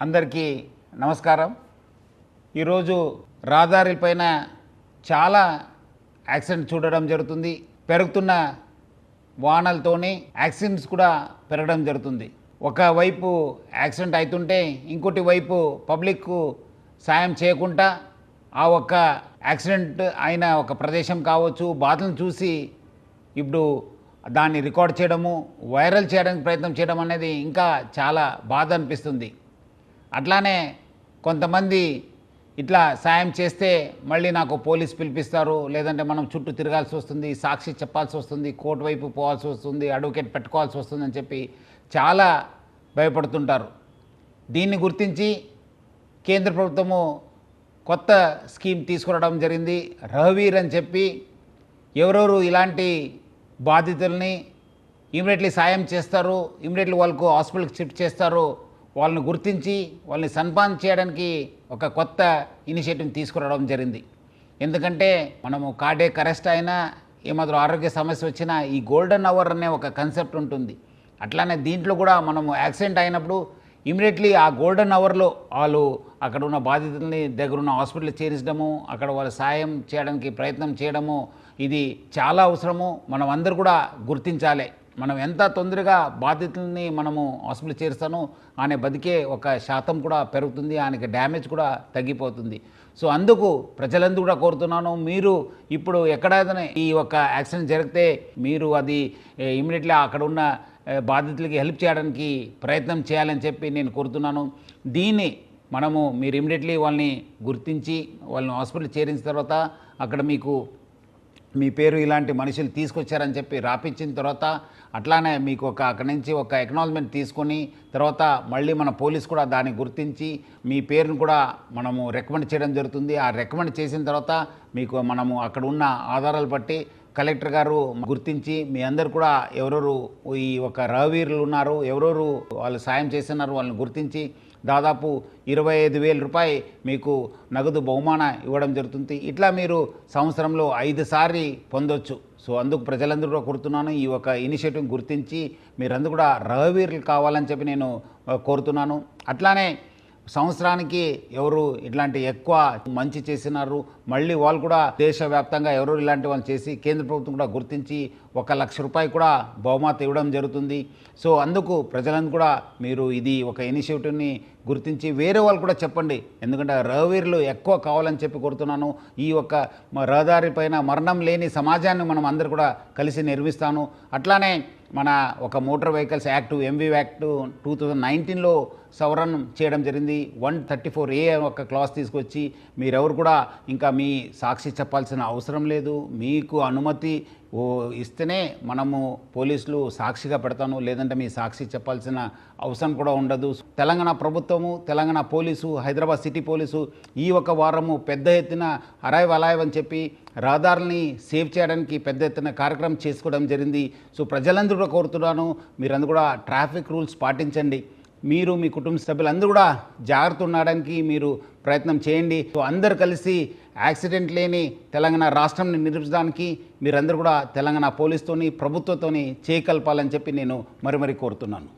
అందరికీ నమస్కారం. ఈరోజు రహదారిపైన చాలా యాక్సిడెంట్ చూడడం జరుగుతుంది. పెరుగుతున్న వాహనాలతోనే యాక్సిడెంట్స్ కూడా పెరగడం జరుగుతుంది. ఒకవైపు యాక్సిడెంట్ అవుతుంటే ఇంకోటి వైపు పబ్లిక్ సాయం చేయకుండా ఆ ఒక్క యాక్సిడెంట్ అయిన ఒక ప్రదేశం కావచ్చు, బాధలను చూసి ఇప్పుడు దాన్ని రికార్డ్ చేయడము, వైరల్ చేయడానికి ప్రయత్నం చేయడం అనేది ఇంకా చాలా బాధ అనిపిస్తుంది. అట్లానే కొంతమంది ఇట్లా సాయం చేస్తే మళ్ళీ నాకు పోలీస్ పిలిపిస్తారు, లేదంటే మనం చుట్టూ తిరగాల్సి వస్తుంది, సాక్షి చెప్పాల్సి వస్తుంది, కోర్టు వైపు పోవాల్సి వస్తుంది, అడ్వకేట్ పెట్టుకోవాల్సి వస్తుంది అని చెప్పి చాలా భయపడుతుంటారు. దీన్ని గుర్తించి కేంద్ర ప్రభుత్వము కొత్త స్కీమ్ తీసుకురావడం జరిగింది. రఘువీర్ అని చెప్పి ఎవరెవరు ఇలాంటి బాధితుల్ని ఇమీడియట్లీ సాయం చేస్తారు, ఇమీడియట్లీ వాళ్ళకు హాస్పిటల్కి షిఫ్ట్ చేస్తారు, వాళ్ళని గుర్తించి వాళ్ళని సన్మానం చేయడానికి ఒక కొత్త ఇనిషియేటివ్ తీసుకురావడం జరిగింది. ఎందుకంటే మనము కార్డియాక్ అరెస్ట్ అయినా ఏమాత్రం ఆరోగ్య సమస్య వచ్చినా ఈ గోల్డెన్ అవర్ అనే ఒక కాన్సెప్ట్ ఉంటుంది. అట్లానే దీంట్లో కూడా మనము యాక్సిడెంట్ అయినప్పుడు ఇమీడియట్లీ ఆ గోల్డెన్ అవర్లో వాళ్ళు అక్కడ ఉన్న బాధితుల్ని దగ్గరున్న హాస్పిటల్ చేర్చడము, అక్కడ వాళ్ళ సాయం చేయడానికి ప్రయత్నం చేయడము ఇది చాలా అవసరము. మనం అందరూ కూడా గుర్తించాలి. మనం ఎంత తొందరగా బాధితుల్ని మనము హాస్పిటల్ చేరుస్తానో ఆయన బతికే ఒక శాతం కూడా పెరుగుతుంది, ఆయనకి డ్యామేజ్ కూడా తగ్గిపోతుంది. సో అందుకు ప్రజలందరూ కూడా కోరుతున్నాను, మీరు ఇప్పుడు ఎక్కడైనా ఈ ఒక యాక్సిడెంట్ జరిగితే మీరు అది ఇమీడియట్లీ అక్కడ ఉన్న బాధితులకి హెల్ప్ చేయడానికి ప్రయత్నం చేయాలని చెప్పి నేను కోరుతున్నాను. దీన్ని మీరు ఇమీడియట్లీ వాళ్ళని గుర్తించి వాళ్ళని హాస్పిటల్ చేరించిన తర్వాత అక్కడ మీకు మీ పేరు ఇలాంటి మనుషులు తీసుకొచ్చారని చెప్పి రాపించిన తర్వాత అట్లానే మీకు అక్కడి నుంచి ఒక ఎక్నాలజ్మెంట్ తీసుకొని తర్వాత మళ్ళీ మన పోలీస్ కూడా దాన్ని గుర్తించి మీ పేరును కూడా మనము రికమెండ్ చేయడం జరుగుతుంది. ఆ రికమెండ్ చేసిన తర్వాత మీకు మనము అక్కడ ఉన్న ఆధారాలు బట్టి కలెక్టర్ గారు గుర్తించి మీ అందరు కూడా ఎవరెవరు ఈ ఒక రఘువీరులు ఉన్నారు, ఎవరెవరు వాళ్ళు సాయం చేస్తున్నారు వాళ్ళని గుర్తించి దాదాపు 25,000 రూపాయలు మీకు నగదు బహుమానం ఇవ్వడం జరుగుతుంది. ఇట్లా మీరు సంవత్సరంలో 5 సార్లు పొందొచ్చు. సో అందుకు ప్రజలందరూ కూడా కోరుతున్నాను, ఈ ఒక ఇనిషియేటివ్ గుర్తించి మీరందరూ కూడా రఘువీరులు కావాలని చెప్పి నేను కోరుతున్నాను. అట్లానే సంవత్సరానికి ఎవరు ఇట్లాంటి ఎక్కువ మంచి చేసినారు మళ్ళీ వాళ్ళు కూడా దేశవ్యాప్తంగా ఎవరు ఇలాంటి వాళ్ళు చేసి కేంద్ర ప్రభుత్వం కూడా గుర్తించి 1,00,000 రూపాయలు కూడా బహుమతి ఇవ్వడం జరుగుతుంది. సో అందుకు ప్రజలందరూ కూడా మీరు ఇది ఒక ఇనిషియేటివ్ని గుర్తించి వేరే వాళ్ళు కూడా చెప్పండి. ఎందుకంటే రఘువీరులు ఎక్కువ కావాలని చెప్పి కోరుతున్నాను. ఈ ఒక రహదారి పైన మరణం లేని సమాజాన్ని మనం అందరూ కూడా కలిసి నిర్మిస్తాను. అట్లానే మన ఒక motor vehicles act MV act 2019లో సవరణ చేయడం జరిగింది. 134A ఒక క్లాస్ తీసుకొచ్చి మీరెవరు కూడా ఇంకా మీ సాక్షి చెప్పాల్సిన అవసరం లేదు, మీకు అనుమతి ఇస్తేనే మనము పోలీసులు సాక్షిగా పెడతాను, లేదంటే మీ సాక్షి చెప్పాల్సిన అవసరం కూడా ఉండదు. తెలంగాణ ప్రభుత్వము, Telangana police, Hyderabad city police ఈ ఒక వారము పెద్ద ఎత్తున అరైవ్ అలైవ్ అని చెప్పి రహదారుల్ని సేవ్ చేయడానికి పెద్ద ఎత్తున కార్యక్రమం చేసుకోవడం జరిగింది. సో ప్రజలందరూ కూడా కోరుతున్నాను, మీరందరూ కూడా ట్రాఫిక్ రూల్స్ పాటించండి. మీరు మీ కుటుంబ సభ్యులందరూ కూడా జాగ్రత్త ఉండడానికి మీరు ప్రయత్నం చేయండి. సో అందరు కలిసి యాక్సిడెంట్ లేని తెలంగాణ రాష్ట్రాన్ని నిర్మించడానికి మీరందరూ కూడా తెలంగాణ పోలీసుతోని ప్రభుత్వంతోని చేయకల్పాలని చెప్పి నేను మరి కోరుతున్నాను.